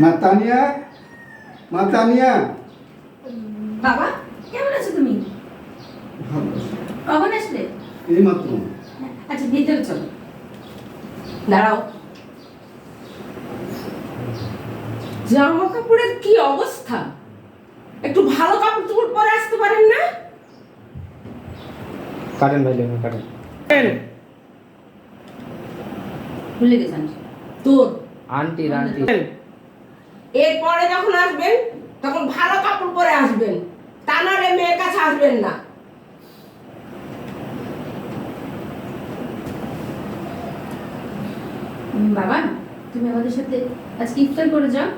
মা তানিয়া, মা তানিয়া। বাবা কেমন আছো তুমি? ভালো আছি। কখন আসলে? এই মাত্র। আচ্ছা ভিতরে চলো। দাঁড়াও। জামা কাপড়ের কি অবস্থা? একটু ভালো কাপড় চোপড় পরে আসতে পারেন না? কাটেন ভাই, লেমন কাটেন। ভুলে গেছেন তোর আন্টি আন্টি এরপরে যখন আসবেন তখন ভালো কাপড় পরে আসবেন, তা নাহলে মেয়ের কাছে আসবেন না। বাবা তুমি আমাদের সাথে আজকে ইফতার করে যাও।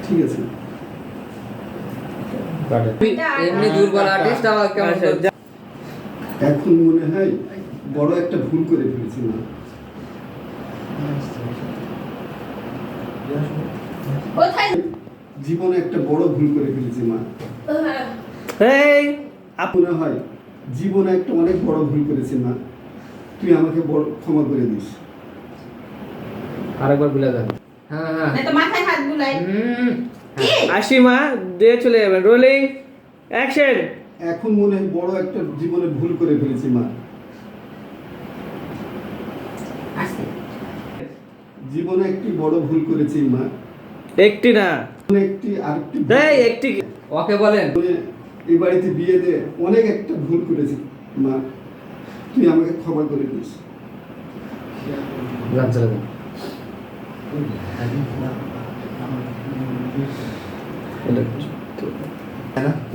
ঠিক আছে। কাটেন। এমনি দুর্বল আর্টিস্ট আবার কেমন করছে? এখন মনে হয় বড় একটা ভুল করে ফেলেছি মা। কোথায়? জীবনে একটা বড় ভুল করে ফেলেছি মা। এই মনে হয় জীবনে একটা অনেক বড় ভুল করেছি মা। তুই আমাকে বড় ক্ষমা করে দিস। আরেকবার ভুলে যান। হ্যাঁ হ্যাঁ না তো মাথায় হাত বুলাই। কি? আসি মা, দিয়ে চলে যাবেন। Rolling action. এখন মনে হয় বড় একটা জীবনে ভুল করে ফেলেছি মা। আসতে জীবনে একটি বড় ভুল করেছি মা। একটি না, একটি আরেকটি এই একটি কি? ওকে বলেন। এই বাড়িতে বিয়ে দিয়ে অনেক একটা ভুল করেছি মা। তুই আমাকে ক্ষমা করে দিস। যান চলে যান।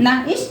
না ইস